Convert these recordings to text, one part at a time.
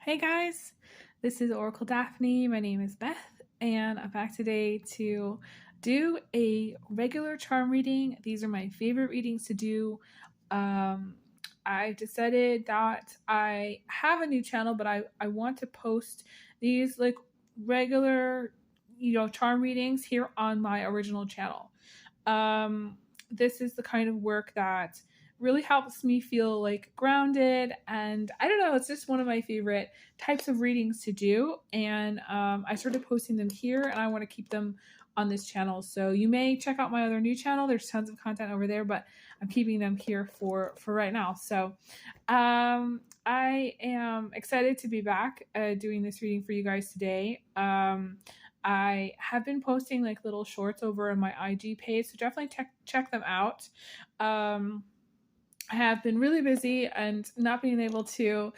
Hey guys, this is Oracle Daphne. My name is Beth, and I'm back today to do a regular charm reading. These are my favorite readings to do. I decided that I have a new channel, but I want to post these like regular, charm readings here on my original channel. This is the kind of work that really helps me feel like grounded, and I don't know, it's just one of my favorite types of readings to do. And I started posting them here, and I want to keep them on this channel, so you may check out my other new channel. There's tons of content over there, but I'm keeping them here for right now. So I am excited to be back doing this reading for you guys today. I have been posting like little shorts over on my IG page, so definitely check them out. I have been really busy and not being able to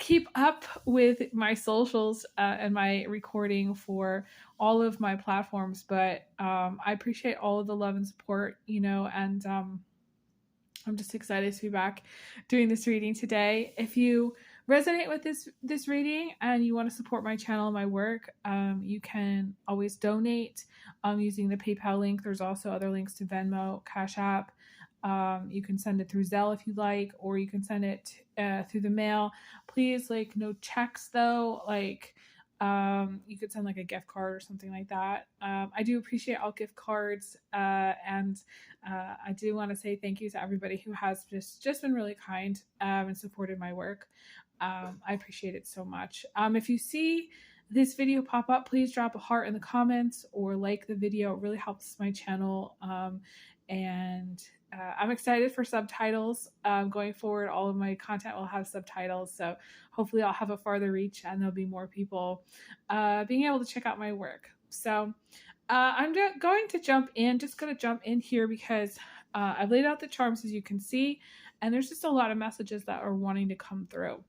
keep up with my socials and my recording for all of my platforms, but I appreciate all of the love and support, and I'm just excited to be back doing this reading today. If you resonate with this reading and you want to support my channel and my work, you can always donate using the PayPal link. There's also other links to Venmo, Cash App. You can send it through Zelle if you like, or you can send it through the mail. Please, like, no checks though. Like, you could send like a gift card or something like that. I do appreciate all gift cards, and I do want to say thank you to everybody who has just been really kind and supported my work. I appreciate it so much. If you see this video pop up, please drop a heart in the comments or like the video. It really helps my channel. And I'm excited for subtitles going forward. All of my content will have subtitles, so hopefully I'll have a farther reach and there'll be more people being able to check out my work. So I'm going to jump in here because I've laid out the charms, as you can see, and there's just a lot of messages that are wanting to come through.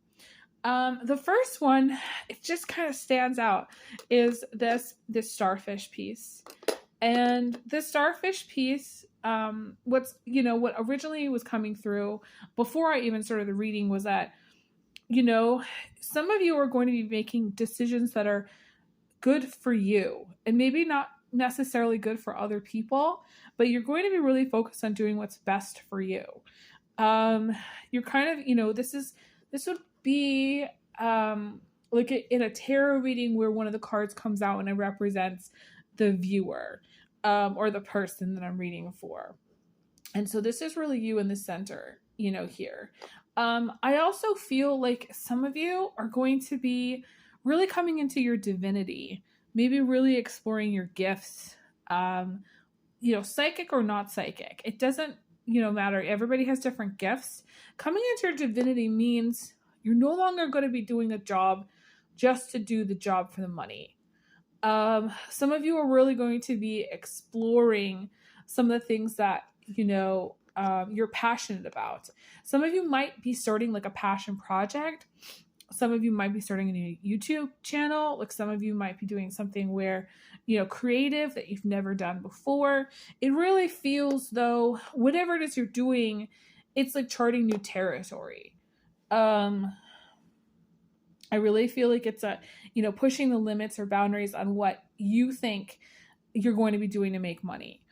The first one, it just kind of stands out, is this starfish piece. And the starfish piece, what originally was coming through before I even started the reading was that, some of you are going to be making decisions that are good for you and maybe not necessarily good for other people, but you're going to be really focused on doing what's best for you. You're kind of, this would be like in a tarot reading where one of the cards comes out and it represents the viewer or the person that I'm reading for. And so this is really you in the center, here. I also feel like some of you are going to be really coming into your divinity, maybe really exploring your gifts, psychic or not psychic. It doesn't, matter. Everybody has different gifts. Coming into your divinity means you're no longer going to be doing a job just to do the job for the money. Some of you are really going to be exploring some of the things that, you're passionate about. Some of you might be starting like a passion project. Some of you might be starting a new YouTube channel. Like some of you might be doing something where, creative that you've never done before. It really feels though, whatever it is you're doing, it's like charting new territory. I really feel like it's pushing the limits or boundaries on what you think you're going to be doing to make money.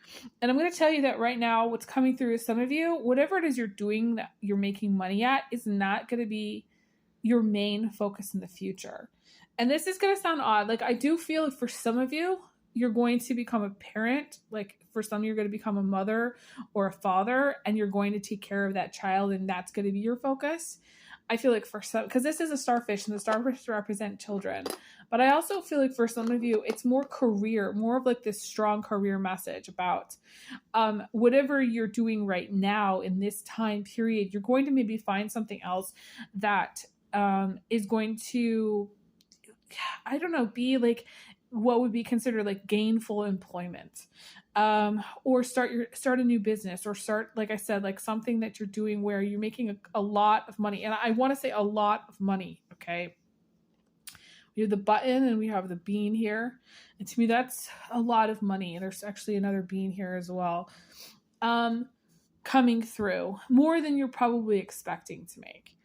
And I'm going to tell you that right now, what's coming through is some of you, whatever it is you're doing that you're making money at is not going to be your main focus in the future. And this is going to sound odd. Like I do feel like for some of you, you're going to become a parent. Like for some, you're going to become a mother or a father, and you're going to take care of that child, and that's going to be your focus. I feel like for some, because this is a starfish and the starfish represent children, but I also feel like for some of you, it's more career, more of like this strong career message about whatever you're doing right now in this time period, you're going to maybe find something else that is going to, I don't know, be like what would be considered like gainful employment, or start a new business, or start, like I said, like something that you're doing where you're making a lot of money. And I want to say a lot of money. Okay. We have the button and we have the bean here. And to me, that's a lot of money. There's actually another bean here as well. Coming through more than you're probably expecting to make.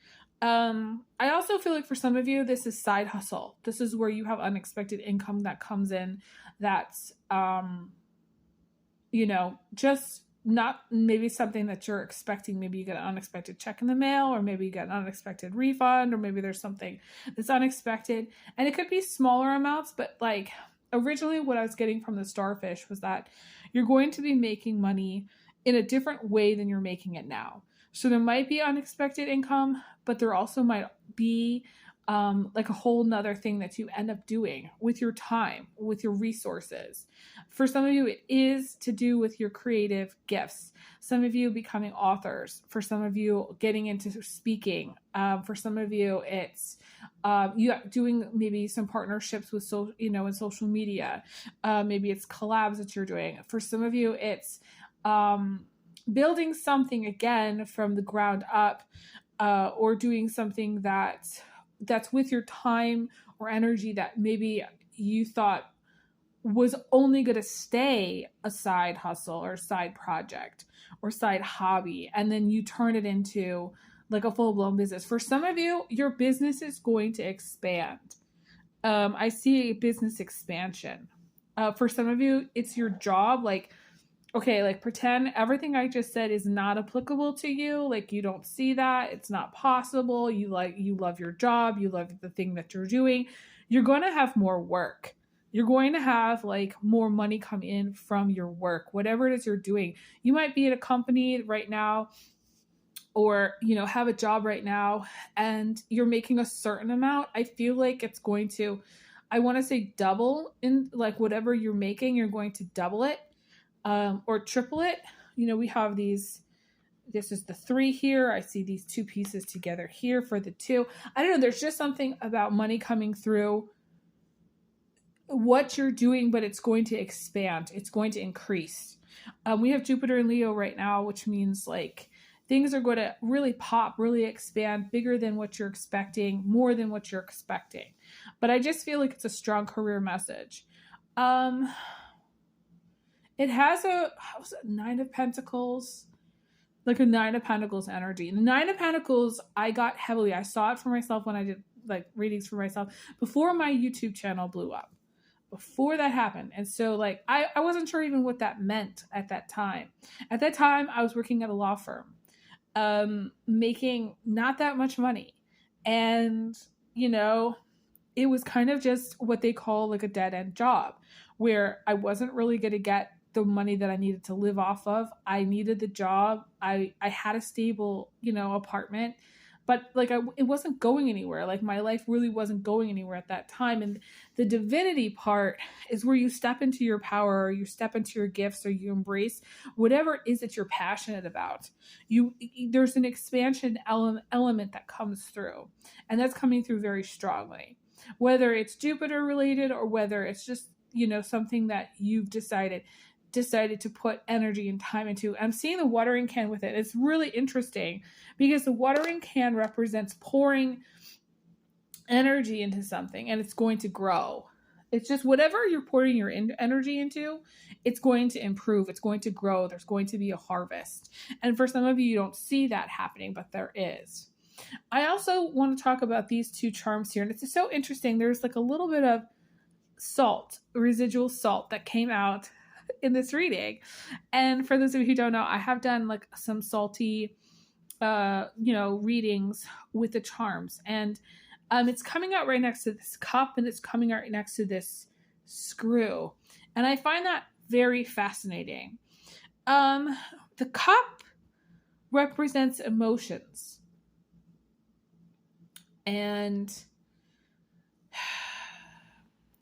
I also feel like for some of you, this is side hustle. This is where you have unexpected income that comes in that's, just not maybe something that you're expecting. Maybe you get an unexpected check in the mail, or maybe you get an unexpected refund, or maybe there's something that's unexpected. And it could be smaller amounts, but like originally what I was getting from the starfish was that you're going to be making money in a different way than you're making it now. So there might be unexpected income, but there also might be like a whole nother thing that you end up doing with your time, with your resources. For some of you, it is to do with your creative gifts. Some of you becoming authors. For some of you, getting into speaking. For some of you, it's you doing maybe some partnerships with in social media. Maybe it's collabs that you're doing. For some of you, it's building something again from the ground up, or doing something that's with your time or energy that maybe you thought was only going to stay a side hustle or side project or side hobby, and then you turn it into like a full-blown business. For some of you, your business is going to expand. I see a business expansion. For some of you, it's your job. Like, okay, like pretend everything I just said is not applicable to you. Like you don't see that. It's not possible. You love your job. You love the thing that you're doing. You're going to have more work. You're going to have like more money come in from your work, whatever it is you're doing. You might be at a company right now, or have a job right now, and you're making a certain amount. I feel like it's going to, I want to say double in like whatever you're making, you're going to double it. Or triple it. We have this is the 3 here. I see these 2 pieces together here for the 2. I don't know. There's just something about money coming through what you're doing, but it's going to expand. It's going to increase. We have Jupiter in Leo right now, which means like things are going to really pop, really expand, bigger than what you're expecting, more than what you're expecting. But I just feel like it's a strong career message. It has a 9 of Pentacles, like a 9 of Pentacles energy. And the 9 of Pentacles, I got heavily. I saw it for myself when I did like readings for myself before my YouTube channel blew up, before that happened. And so like, I wasn't sure even what that meant at that time. At that time, I was working at a law firm, making not that much money. And, it was kind of just what they call like a dead end job, where I wasn't really going to get the money that I needed to live off of. I needed the job. I had a stable, apartment, but like it wasn't going anywhere. Like my life really wasn't going anywhere at that time. And the divinity part is where you step into your power, or you step into your gifts, or you embrace whatever it is that you're passionate about. There's an expansion element that comes through, and that's coming through very strongly, whether it's Jupiter related or whether it's just, something that you've decided to put energy and time into. I'm seeing the watering can with it. It's really interesting because the watering can represents pouring energy into something, and it's going to grow. It's just whatever you're pouring your energy into, it's going to improve. It's going to grow. There's going to be a harvest. And for some of you, you don't see that happening, but there is. I also want to talk about these 2 charms here. And it's so interesting. There's like a little bit of salt, residual salt that came out in this reading. And for those of you who don't know, I have done like some salty, readings with the charms. And it's coming out right next to this cup, and it's coming out next to this screw. And I find that very fascinating. The cup represents emotions. And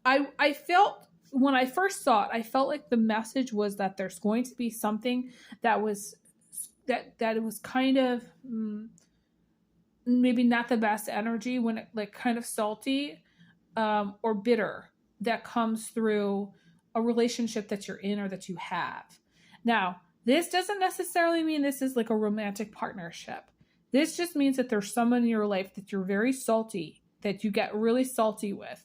I felt, when I first saw it, I felt like the message was that there's going to be something that was it was kind of maybe not the best energy, when it like kind of salty or bitter that comes through a relationship that you're in or that you have. Now, this doesn't necessarily mean this is like a romantic partnership. This just means that there's someone in your life that you're very salty, that you get really salty with.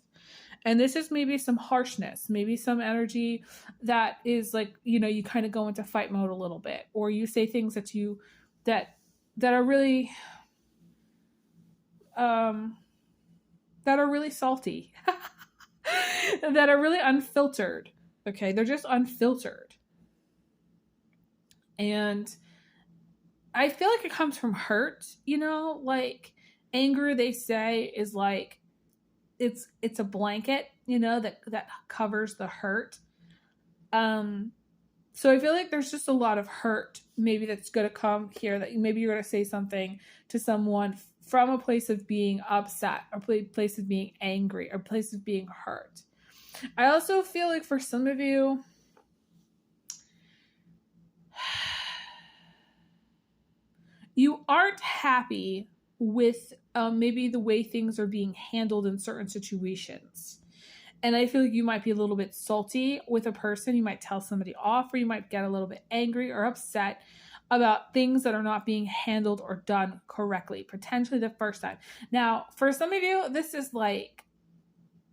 And this is maybe some harshness, maybe some energy that is like, you kind of go into fight mode a little bit, or you say things that are really, that are really salty, that are really unfiltered. Okay, they're just unfiltered. And I feel like it comes from hurt, you know, like anger, they say, is like it's a blanket, you know, that covers the hurt. So I feel like there's just a lot of hurt maybe that's going to come here, that maybe you're going to say something to someone from a place of being upset, or place of being angry, or place of being hurt. I also feel like for some of you, you aren't happy with maybe the way things are being handled in certain situations. And I feel like you might be a little bit salty with a person. You might tell somebody off, or you might get a little bit angry or upset about things that are not being handled or done correctly, potentially the first time. Now, for some of you, this is like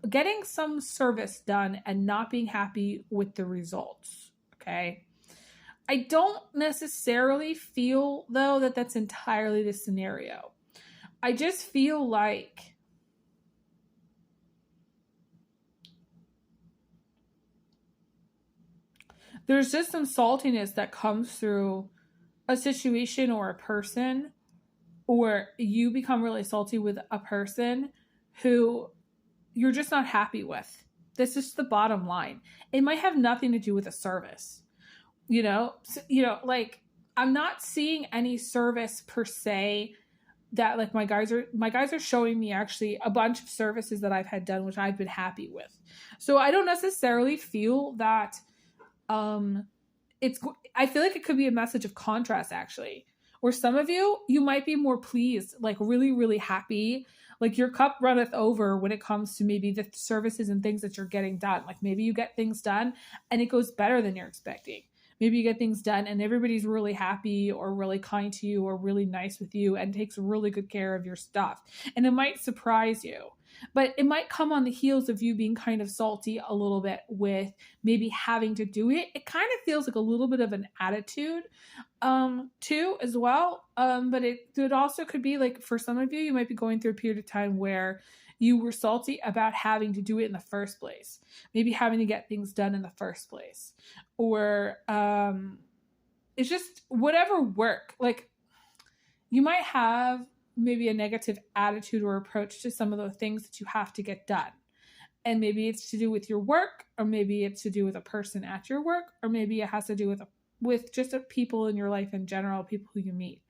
getting some service done and not being happy with the results, okay? I don't necessarily feel, though, that that's entirely the scenario. I just feel like there's just some saltiness that comes through a situation or a person, or you become really salty with a person who you're just not happy with. This is the bottom line. It might have nothing to do with a service. Like, I'm not seeing any service per se that, like, my guys are showing me actually a bunch of services that I've had done, which I've been happy with. So I don't necessarily feel that I feel like it could be a message of contrast, actually. Or some of you might be more pleased, like really, really happy. Like your cup runneth over when it comes to maybe the services and things that you're getting done. Like maybe you get things done and it goes better than you're expecting. Maybe you get things done and everybody's really happy or really kind to you or really nice with you and takes really good care of your stuff. And it might surprise you. But it might come on the heels of you being kind of salty a little bit with maybe having to do it. It kind of feels like a little bit of an attitude too as well. But it also could be like, for some of you, you might be going through a period of time where you were salty about having to do it in the first place. Maybe having to get things done in the first place. Or it's just whatever work. Like you might have maybe a negative attitude or approach to some of the things that you have to get done. And maybe it's to do with your work, or maybe it's to do with a person at your work, or maybe it has to do with just people in your life in general, people who you meet.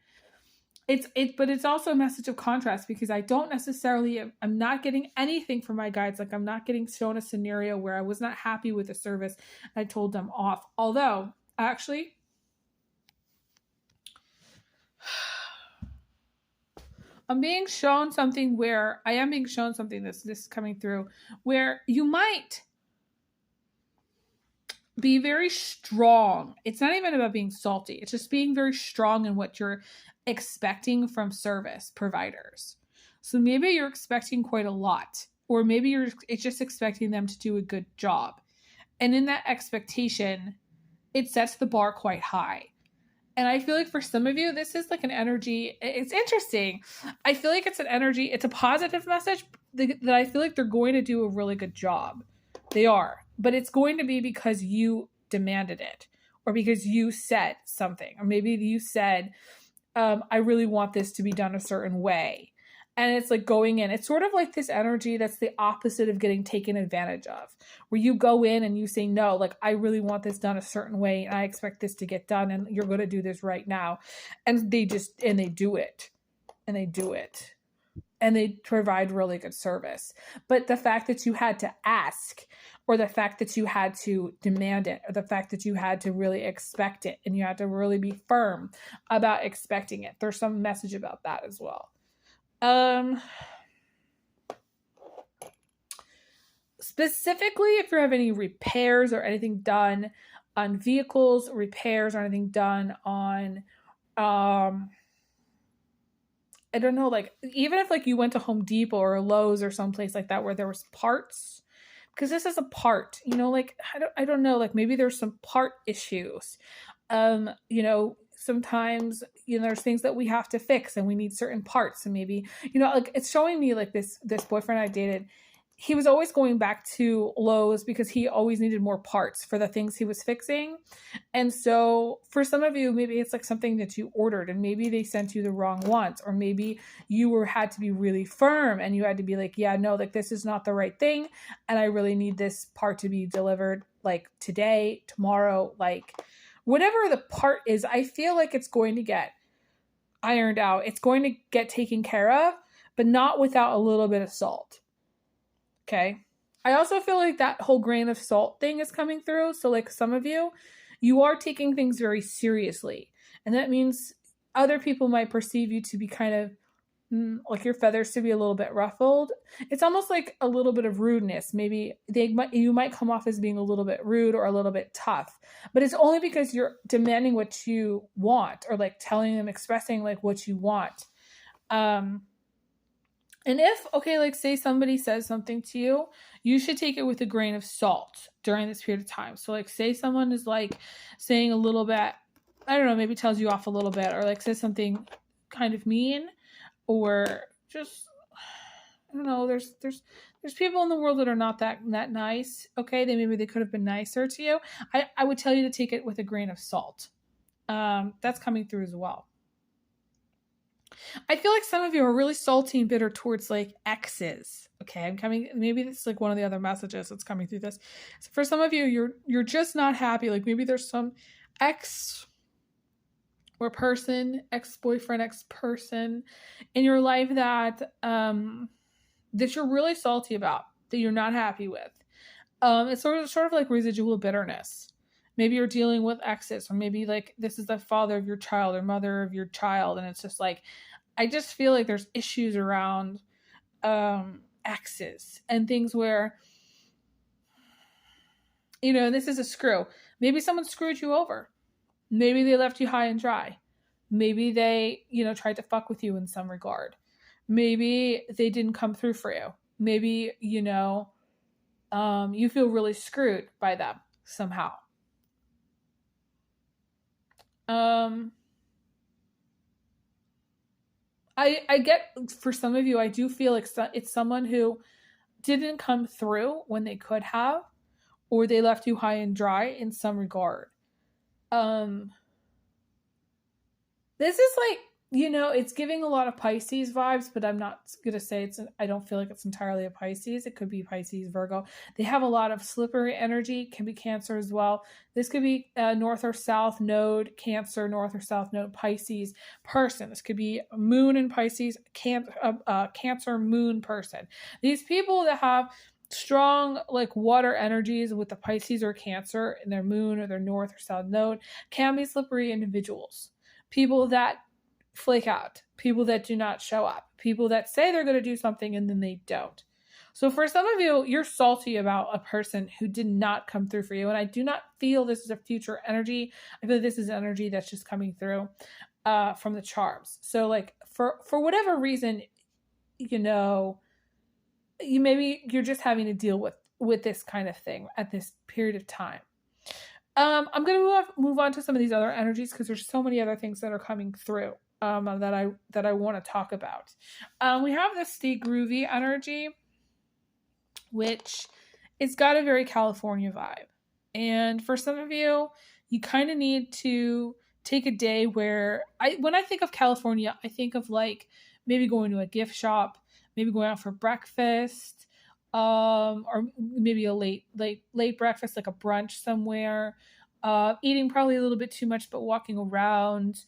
But it's also a message of contrast, because I don't necessarily, I'm not getting anything from my guides. Like I'm not getting shown a scenario where I was not happy with the service and I told them off. Although, actually, I am being shown something this is coming through, where you might be very strong. It's not even about being salty. It's just being very strong in what you're expecting from service providers. So maybe you're expecting quite a lot, or maybe it's just expecting them to do a good job. And in that expectation, it sets the bar quite high. And I feel like for some of you, this is like an energy. It's interesting. I feel like it's an energy. It's a positive message that I feel like they're going to do a really good job. They are. But it's going to be because you demanded it, or because you said something. Or maybe you said, I really want this to be done a certain way. And it's like going in. It's sort of like this energy that's the opposite of getting taken advantage of, where you go in and you say, no, like, I really want this done a certain way, and I expect this to get done, and you're going to do this right now. And they do it. And they do it. And they provide really good service. But the fact that you had to ask, or the fact that you had to demand it, or the fact that you had to really expect it, and you had to really be firm about expecting it, there's some message about that as well. Specifically, if you have any repairs or anything done on vehicles, repairs or anything done on, I don't know, like, even if like you went to Home Depot or Lowe's or someplace like that where there was parts, because this is a part, you know, like, I don't know, like maybe there's some part issues, sometimes, there's things that we have to fix and we need certain parts. And maybe, like it's showing me like this boyfriend I dated, he was always going back to Lowe's because he always needed more parts for the things he was fixing. And so for some of you, maybe it's like something that you ordered and maybe they sent you the wrong ones, or maybe you had to be really firm and you had to be like, yeah, no, like this is not the right thing. And I really need this part to be delivered like today, tomorrow, like whatever the part is. I feel like it's going to get ironed out. It's going to get taken care of, but not without a little bit of salt. Okay. I also feel like that whole grain of salt thing is coming through. So like some of you are taking things very seriously. And that means other people might perceive you to be kind of like your feathers to be a little bit ruffled. It's almost like a little bit of rudeness. Maybe you might come off as being a little bit rude or a little bit tough, but it's only because you're demanding what you want, or like telling them, expressing like what you want. And if, okay, like say somebody says something to you, you should take it with a grain of salt during this period of time. So like say someone is like saying a little bit, I don't know, maybe tells you off a little bit, or like says something kind of mean, or just, I don't know, there's people in the world that are not that nice. Okay. Maybe they could have been nicer to you. I would tell you to take it with a grain of salt. That's coming through as well. I feel like some of you are really salty and bitter towards like exes. Okay, maybe this is like one of the other messages that's coming through this. So for some of you, you're just not happy. Like maybe there's some ex or person, ex-boyfriend, ex-person in your life that that you're really salty about, that you're not happy with. It's sort of like residual bitterness. Maybe you're dealing with exes, or maybe like this is the father of your child or mother of your child. And it's just like, I just feel like there's issues around exes and things where, this is a screw. Maybe someone screwed you over. Maybe they left you high and dry. Maybe they, tried to fuck with you in some regard. Maybe they didn't come through for you. Maybe, you feel really screwed by them somehow. I get, for some of you, I do feel like it's someone who didn't come through when they could have, or they left you high and dry in some regard. This is like, it's giving a lot of Pisces vibes, but I'm not going to say I don't feel like it's entirely a Pisces. It could be Pisces, Virgo. They have a lot of slippery energy, can be Cancer as well. This could be North or South Node, Cancer, North or South Node, Pisces person. This could be Moon in Pisces, Cancer Moon person. These people that have strong like water energies with the Pisces or Cancer in their Moon or their North or South Node can be slippery individuals. People that flake out, people that do not show up, people that say they're going to do something and then they don't. So for some of you, you're salty about a person who did not come through for you. And I do not feel this is a future energy. I feel like this is energy that's just coming through from the charms. So like for whatever reason, you're just having to deal with this kind of thing at this period of time. I'm going to move on to some of these other energies because there's so many other things that are coming through that I want to talk about. We have the Stay Groovy energy, which it's got a very California vibe. And for some of you, you kind of need to take a day where when I think of California, I think of like maybe going to a gift shop, maybe going out for breakfast, or maybe a late breakfast, like a brunch somewhere, eating probably a little bit too much, but walking around,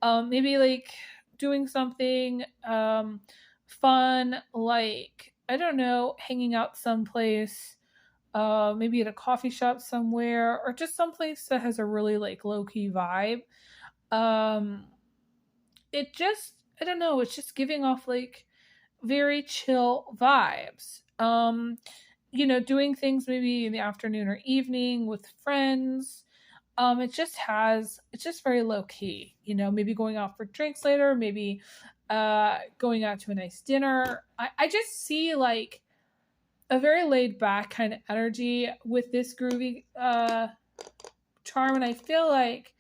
maybe like doing something fun, like, I don't know, hanging out someplace, maybe at a coffee shop somewhere, or just someplace that has a really like low-key vibe. It just, I don't know, it's just giving off like very chill vibes. Doing things maybe in the afternoon or evening with friends. It's just very low key, maybe going out for drinks later, maybe going out to a nice dinner. I just see like a very laid back kind of energy with this groovy charm. And I feel like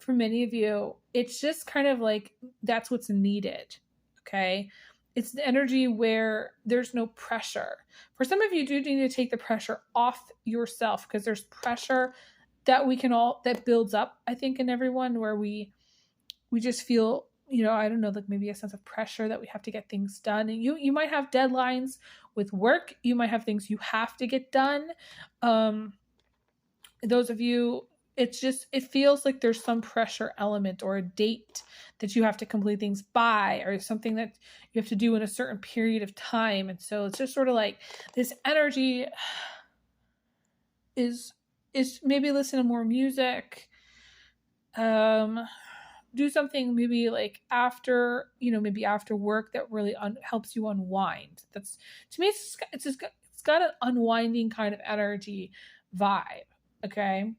for many of you, it's just kind of like that's what's needed. Okay. It's the energy where there's no pressure. For some of you, do need to take the pressure off yourself, because there's pressure that we can all, that builds up, I think, in everyone, where we just feel, I don't know, like maybe a sense of pressure that we have to get things done. And you might have deadlines with work. You might have things you have to get done. Those of you, it feels like there's some pressure element or a date that you have to complete things by, or something that you have to do in a certain period of time. And so it's just sort of like this energy is maybe listen to more music, do something maybe like after, maybe after work, that really helps you unwind. That's, to me, it's got an unwinding kind of energy vibe. Okay.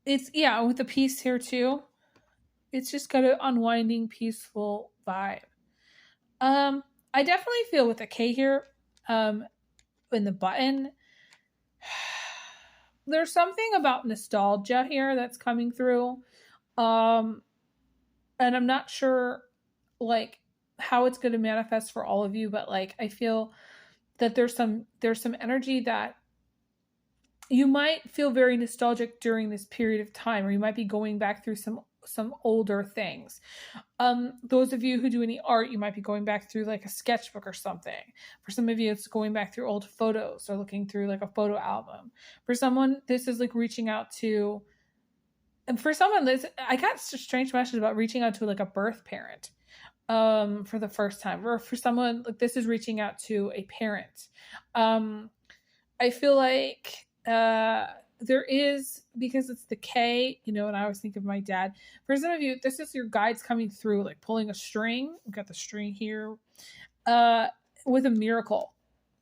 It's, with the peace here too. It's just got an unwinding, peaceful vibe. I definitely feel with the K here, in the button, there's something about nostalgia here that's coming through. And I'm not sure like how it's going to manifest for all of you, but like I feel that there's some energy that you might feel very nostalgic during this period of time, or you might be going back through some older things. Those of you who do any art, you might be going back through like a sketchbook or something. For some of you, it's going back through old photos or looking through like a photo album. For someone, this is like reaching out to, and for someone, I got a strange message about reaching out to like a birth parent for the first time. Or for someone, like this is reaching out to a parent. I feel like there is, because it's the K, and I always think of my dad. For some of you, this is your guides coming through, like pulling a string. We've got the string here, with a miracle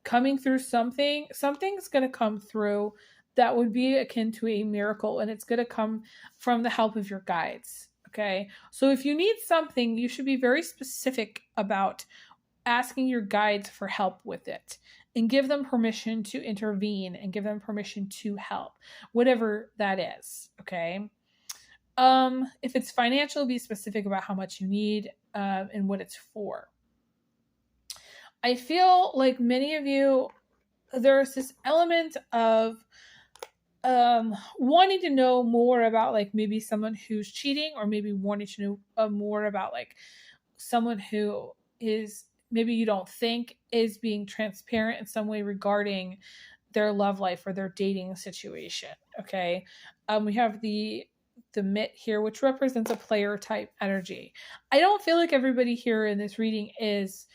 coming through. Something's going to come through that would be akin to a miracle, and it's going to come from the help of your guides. Okay. So if you need something, you should be very specific about asking your guides for help with it, and give them permission to intervene, and give them permission to help, whatever that is. Okay. If it's financial, be specific about how much you need, and what it's for. I feel like many of you, there's this element of wanting to know more about like maybe someone who's cheating, or maybe wanting to know more about like someone who is, maybe you don't think is being transparent in some way regarding their love life or their dating situation. Okay. We have the mitt here, which represents a player type energy. I don't feel like everybody here in this reading is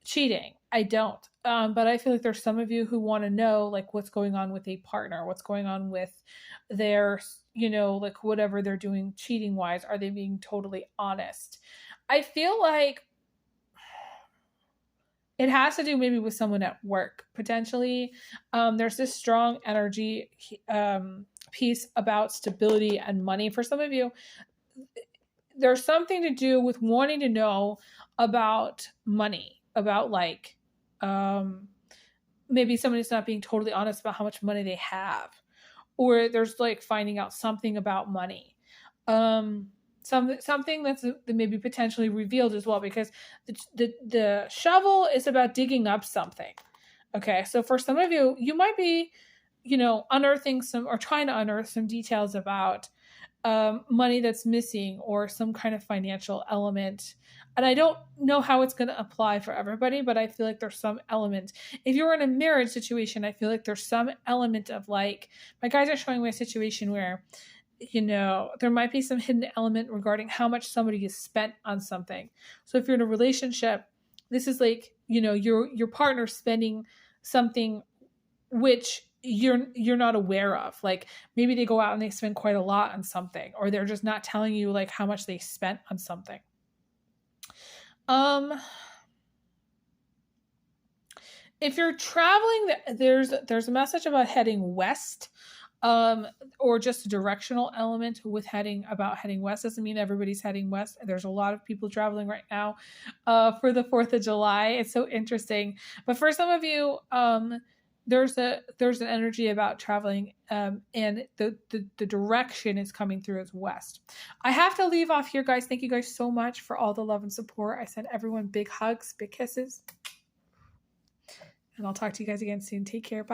cheating. I don't. But I feel like there's some of you who want to know like what's going on with a partner, what's going on with their, like whatever they're doing cheating wise. Are they being totally honest? I feel like it has to do maybe with someone at work, potentially. There's this strong energy piece about stability and money. For some of you, there's something to do with wanting to know about money, about like maybe somebody's not being totally honest about how much money they have, or there's like finding out something about money. Something that's maybe potentially revealed as well, because the shovel is about digging up something. Okay, so for some of you, you might be, unearthing some, or trying to unearth some details about money that's missing, or some kind of financial element. And I don't know how it's going to apply for everybody, but I feel like there's some element. If you're in a marriage situation, I feel like there's some element of like, my guys are showing me a situation where, there might be some hidden element regarding how much somebody is spent on something. So if you're in a relationship, this is like, your partner spending something which you're not aware of. Like maybe they go out and they spend quite a lot on something, or they're just not telling you like how much they spent on something. If you're traveling, there's a message about heading west, or just a directional element with heading west. Doesn't mean everybody's heading west. There's a lot of people traveling right now for the 4th of July. It's so interesting. But for some of you, there's an energy about traveling, and the direction is coming through as west. I have to leave off here, guys. Thank you guys so much for all the love and support. I send everyone big hugs, big kisses, and I'll talk to you guys again soon. Take care. Bye.